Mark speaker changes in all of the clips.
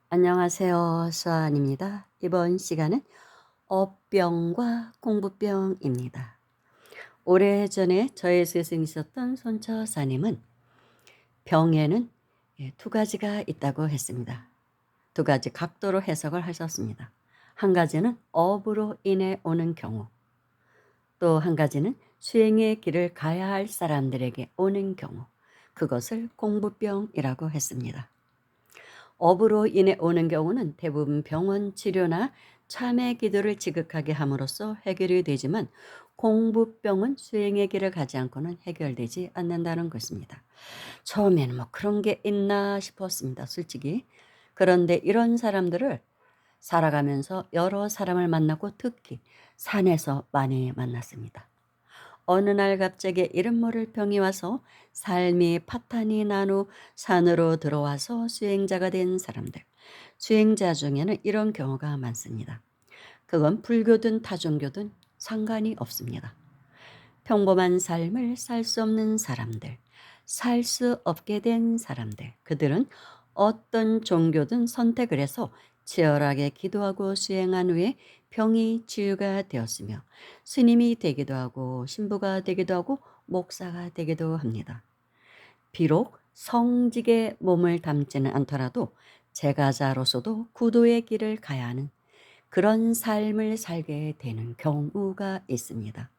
Speaker 1: 안녕하세요. 수아입니다. 이번 시간은 업병과 공부병입니다. 오래전에 저의 스승이셨던 손처사님은 병에는 두 가지가 있다고 했습니다. 두 가지 각도로 해석을 하셨습니다. 한 가지는 업으로 인해 오는 경우, 또 한 가지는 수행의 길을 가야 할 사람들에게 오는 경우, 그것을 공부병이라고 했습니다. 업으로 인해 오는 경우는 대부분 병원 치료나 참회 기도를 지극하게 함으로써 해결이 되지만 공부병은 수행의 길을 가지 않고는 해결되지 않는다는 것입니다. 처음에는 뭐 그런 게 있나 싶었습니다, 솔직히. 그런데 이런 사람들을 살아가면서 여러 사람을 만났고 특히 산에서 많이 만났습니다. 어느 날 갑자기 이름 모를 병이 와서 삶이 파탄이 난 후 산으로 들어와서 수행자가 된 사람들. 수행자 중에는 이런 경우가 많습니다. 그건 불교든 타종교든 상관이 없습니다. 평범한 삶을 살 수 없는 사람들, 살 수 없게 된 사람들, 그들은 어떤 종교든 선택을 해서 치열하게 기도하고 수행한 후에 병이 치유가 되었으며 스님이 되기도 하고 신부가 되기도 하고 목사가 되기도 합니다. 비록 성직에 몸을 담지는 않더라도 제가자로서도 구도의 길을 가야 하는 그런 삶을 살게 되는 경우가 있습니다.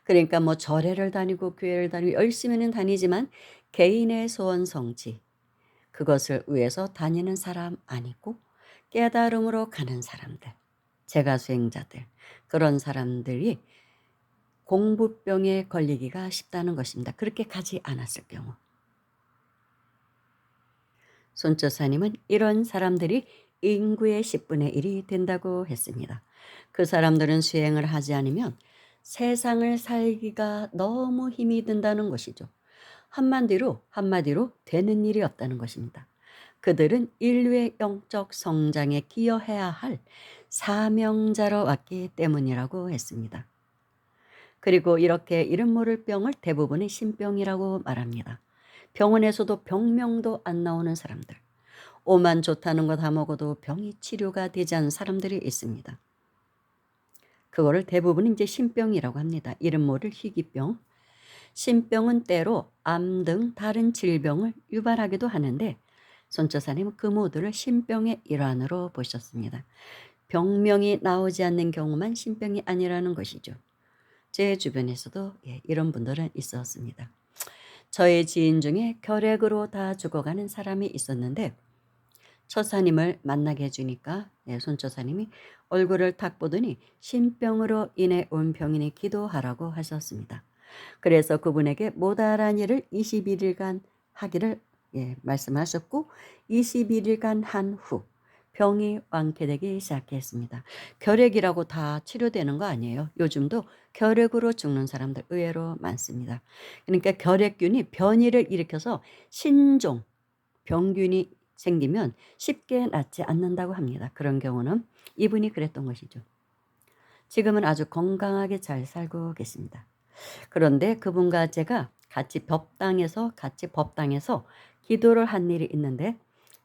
Speaker 1: 그러니까 뭐 절에를 다니고 교회를 다니고 열심히는 다니지만 개인의 소원 성취 그것을 위해서 다니는 사람 아니고 깨달음으로 가는 사람들, 제가 수행자들 그런 사람들이 공부병에 걸리기가 쉽다는 것입니다. 그렇게 가지 않았을 경우. 손조사님은 이런 사람들이 인구의 10분의 1이 된다고 했습니다. 그 사람들은 수행을 하지 않으면 세상을 살기가 너무 힘이 든다는 것이죠. 한마디로 되는 일이 없다는 것입니다. 그들은 인류의 영적 성장에 기여해야 할 사명자로 왔기 때문이라고 했습니다. 그리고 이렇게 이름 모를 병을 대부분이 신병이라고 말합니다. 병원에서도 병명도 안 나오는 사람들. 오만 좋다는 거 다 먹어도 병이 치료가 되지 않은 사람들이 있습니다. 그거를 대부분 이제 신병이라고 합니다. 이름 모를 희귀병. 신병은 때로 암 등 다른 질병을 유발하기도 하는데 손조사님은 그 모두를 신병의 일환으로 보셨습니다. 병명이 나오지 않는 경우만 신병이 아니라는 것이죠. 제 주변에서도 이런 분들은 있었습니다. 저의 지인 중에 결핵으로 다 죽어가는 사람이 있었는데 처사님을 만나게 해주니까 손처사님이 얼굴을 탁 보더니 신병으로 인해 온 병인이 기도하라고 하셨습니다. 그래서 그분에게 모달한 일을 21일간 하기를 말씀하셨고 21일간 한 후 병이 완쾌되기 시작했습니다. 결핵이라고 다 치료되는 거 아니에요. 요즘도 결핵으로 죽는 사람들 의외로 많습니다. 그러니까 결핵균이 변이를 일으켜서 신종 병균이 생기면 쉽게 낫지 않는다고 합니다. 그런 경우는 이분이 그랬던 것이죠. 지금은 아주 건강하게 잘 살고 계십니다. 그런데 그분과 제가 같이 법당에서 기도를 한 일이 있는데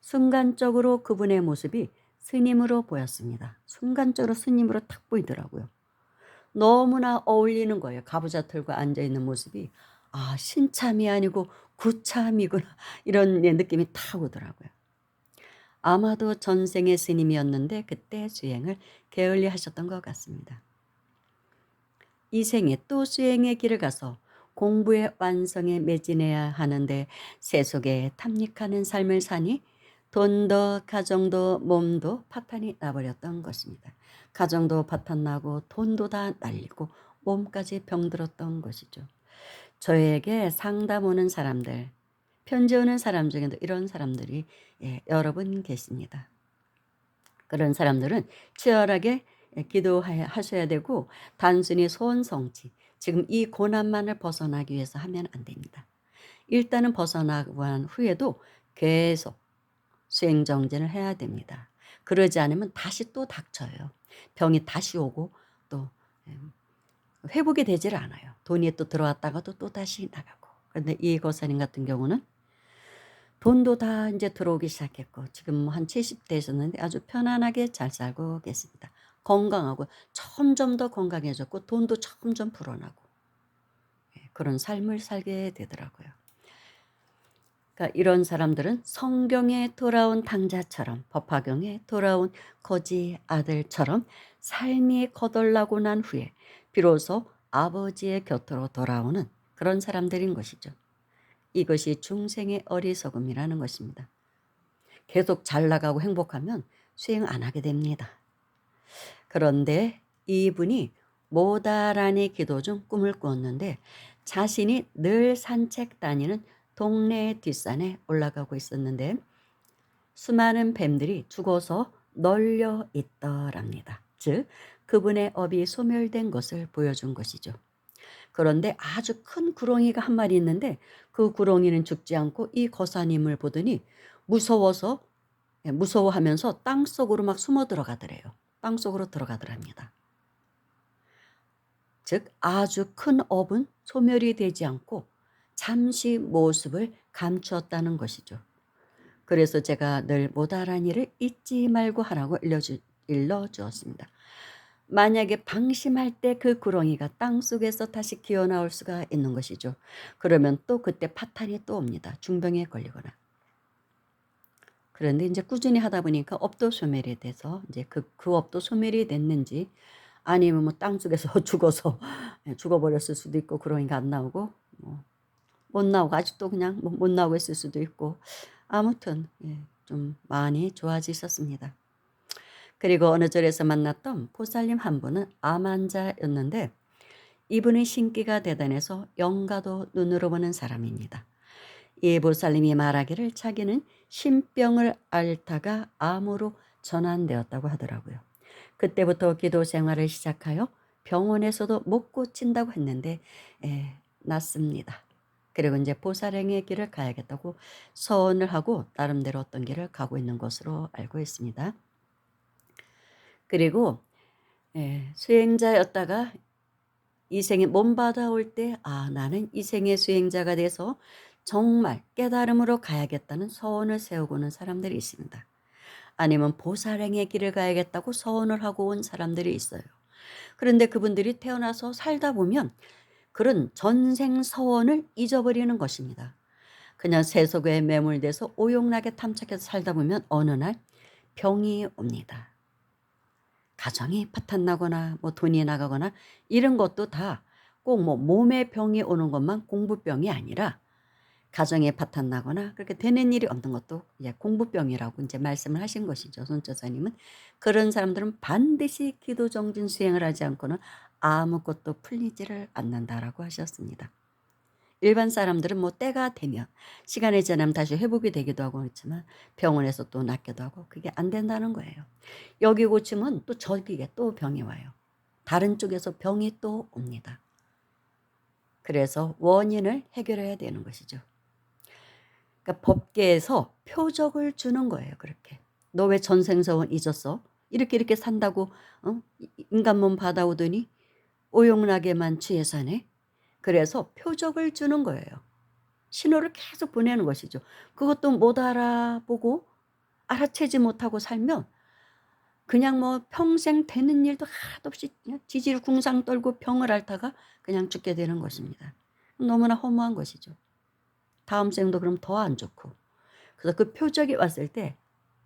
Speaker 1: 순간적으로 그분의 모습이 스님으로 보였습니다. 순간적으로 스님으로 탁 보이더라고요. 너무나 어울리는 거예요. 가부좌 털고 앉아있는 모습이 아 신참이 아니고 구참이구나 이런 느낌이 탁 오더라고요. 아마도 전생의 스님이었는데 그때 수행을 게을리 하셨던 것 같습니다. 이 생에 또 수행의 길을 가서 공부의 완성에 매진해야 하는데 세속에 탐닉하는 삶을 사니 돈도 가정도 몸도 파탄이 나버렸던 것입니다. 가정도 파탄나고 돈도 다 날리고 몸까지 병들었던 것이죠. 저에게 상담 오는 사람들, 편지 오는 사람 중에도 이런 사람들이 여러 분 계십니다. 그런 사람들은 치열하게 기도하셔야 되고 단순히 소원 성취, 지금 이 고난만을 벗어나기 위해서 하면 안 됩니다. 일단은 벗어나고 한 후에도 계속 수행 정진을 해야 됩니다. 그러지 않으면 다시 또 닥쳐요. 병이 다시 오고 또 회복이 되질 않아요. 돈이 또 들어왔다가도 또 다시 나가고. 그런데 이 고사님 같은 경우는 돈도 다 이제 들어오기 시작했고 지금 뭐 한 70대셨는데 아주 편안하게 잘 살고 계십니다. 건강하고 점점 더 건강해졌고 돈도 점점 불어나고 그런 삶을 살게 되더라고요. 그러니까 이런 사람들은 성경에 돌아온 당자처럼 법화경에 돌아온 거지 아들처럼 삶이 거덜나고 난 후에 비로소 아버지의 곁으로 돌아오는 그런 사람들인 것이죠. 이것이 중생의 어리석음이라는 것입니다. 계속 잘 나가고 행복하면 수행 안 하게 됩니다. 그런데 이분이 모다라니 기도 중 꿈을 꾸었는데 자신이 늘 산책 다니는 동네 뒷산에 올라가고 있었는데 수많은 뱀들이 죽어서 널려 있더랍니다. 즉 그분의 업이 소멸된 것을 보여준 것이죠. 그런데 아주 큰 구렁이가 한 마리 있는데 그 구렁이는 죽지 않고 이 거사님을 보더니 무서워서 무서워하면서 땅속으로 막 숨어 들어가더래요. 땅속으로 들어가더랍니다. 즉 아주 큰 업은 소멸이 되지 않고 잠시 모습을 감추었다는 것이죠. 그래서 제가 늘 못할 일을 잊지 말고 하라고 일러주었습니다. 만약에 방심할 때 그 구렁이가 땅속에서 다시 기어나올 수가 있는 것이죠. 그러면 또 그때 파탄이 또 옵니다. 중병에 걸리거나. 그런데 이제 꾸준히 하다 보니까 업도 소멸이 돼서 이제 그 업도 소멸이 됐는지 아니면 뭐 땅속에서 죽어서 죽어버렸을 수도 있고 구렁이가 안 나오고 못 나오고 아직도 그냥 못 나오고 있을 수도 있고 아무튼 좀 많이 좋아지셨습니다. 그리고 어느 절에서 만났던 보살님 한 분은 암 환자였는데 이분의 신기가 대단해서 영가도 눈으로 보는 사람입니다. 이 보살님이 말하기를 자기는 신병을 앓다가 암으로 전환되었다고 하더라고요. 그때부터 기도 생활을 시작하여 병원에서도 못 고친다고 했는데 낫습니다. 그리고 이제 보살행의 길을 가야겠다고 서원을 하고 나름대로 어떤 길을 가고 있는 것으로 알고 있습니다. 그리고 수행자였다가 이 생에 몸 받아올 때 나는 이 생의 수행자가 돼서 정말 깨달음으로 가야겠다는 서원을 세우고는 사람들이 있습니다. 아니면 보살행의 길을 가야겠다고 서원을 하고 온 사람들이 있어요. 그런데 그분들이 태어나서 살다 보면 그런 전생 서원을 잊어버리는 것입니다. 그냥 세속에 매몰돼서 오용나게 탐착해서 살다 보면 어느 날 병이 옵니다. 가정이 파탄나거나 뭐 돈이 나가거나 이런 것도 다 꼭 뭐 몸에 병이 오는 것만 공부병이 아니라 가정에 파탄나거나 그렇게 되는 일이 없는 것도 공부병이라고 이제 말씀을 하신 것이죠. 손조사님은. 그런 사람들은 반드시 기도 정진 수행을 하지 않고는 아무것도 풀리지를 않는다라고 하셨습니다. 일반 사람들은 뭐 때가 되면 시간이 지나면 다시 회복이 되기도 하고 그렇지만 병원에서 또 낫기도 하고 그게 안 된다는 거예요. 여기 고치면 또 저기에 또 병이 와요. 다른 쪽에서 병이 또 옵니다. 그래서 원인을 해결해야 되는 것이죠. 그러니까 법계에서 표적을 주는 거예요. 그렇게. 너 왜 전생서원 잊었어? 이렇게 산다고 인간 몸 받아오더니 오용락에만 취해 사네. 그래서 표적을 주는 거예요. 신호를 계속 보내는 것이죠. 그것도 못 알아보고 알아채지 못하고 살면 그냥 뭐 평생 되는 일도 하나도 없이 그냥 지질궁상 떨고 병을 앓다가 그냥 죽게 되는 것입니다. 너무나 허무한 것이죠. 다음 생도 그럼 더 안 좋고. 그래서 그 표적이 왔을 때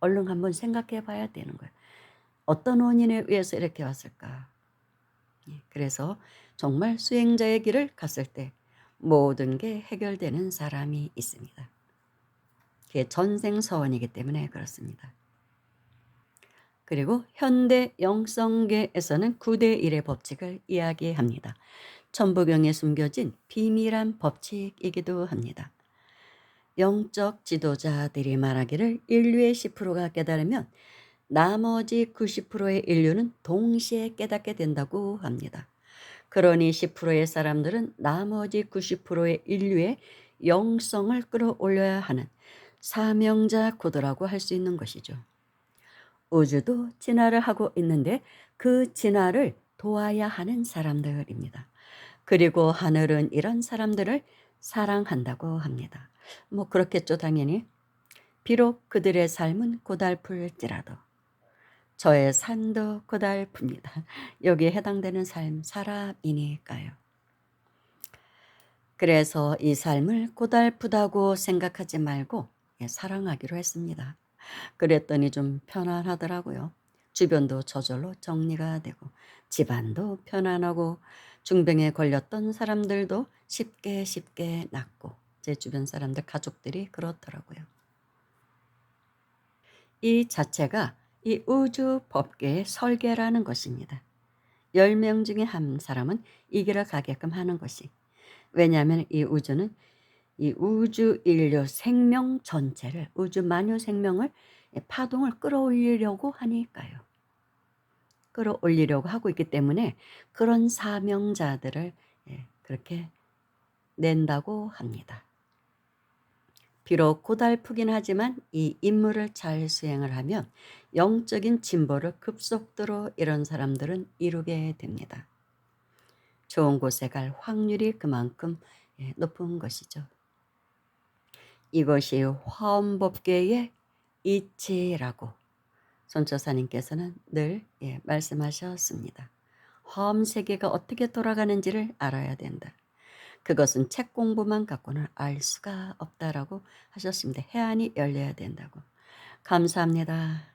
Speaker 1: 얼른 한번 생각해 봐야 되는 거예요. 어떤 원인에 의해서 이렇게 왔을까? 그래서 정말 수행자의 길을 갔을 때 모든 게 해결되는 사람이 있습니다. 그게 전생서원이기 때문에 그렇습니다. 그리고 현대 영성계에서는 9대 1의 법칙을 이야기합니다. 천부경에 숨겨진 비밀한 법칙이기도 합니다. 영적 지도자들이 말하기를 인류의 10%가 깨달으면 나머지 90%의 인류는 동시에 깨닫게 된다고 합니다. 그러니 10%의 사람들은 나머지 90%의 인류의 영성을 끌어올려야 하는 사명자 고도라고 할 수 있는 것이죠. 우주도 진화를 하고 있는데 그 진화를 도와야 하는 사람들입니다. 그리고 하늘은 이런 사람들을 사랑한다고 합니다. 뭐 그렇겠죠, 당연히. 비록 그들의 삶은 고달플지라도 저의 삶도 고달픕니다. 여기에 해당되는 삶, 사람이니까요. 그래서 이 삶을 고달프다고 생각하지 말고 사랑하기로 했습니다. 그랬더니 좀 편안하더라고요. 주변도 저절로 정리가 되고 집안도 편안하고 중병에 걸렸던 사람들도 쉽게 쉽게 낫고 제 주변 사람들 가족들이 그렇더라고요. 이 자체가 이 우주 법계의 설계라는 것입니다. 10명 중에 한 사람은 이 길을 가게끔 하는 것이. 왜냐하면 이 우주는 이 우주 인류 생명 전체를 우주 만유 생명을 파동을 끌어올리려고 하니까요. 끌어올리려고 하고 있기 때문에 그런 사명자들을 그렇게 낸다고 합니다. 비록 고달프긴 하지만 이 임무를 잘 수행을 하면 영적인 진보를 급속도로 이런 사람들은 이루게 됩니다. 좋은 곳에 갈 확률이 그만큼 높은 것이죠. 이것이 화엄법계의 이치라고 선처사님께서는 늘 말씀하셨습니다. 화엄 세계가 어떻게 돌아가는지를 알아야 된다. 그것은 책 공부만 갖고는 알 수가 없다라고 하셨습니다. 해안이 열려야 된다고. 감사합니다.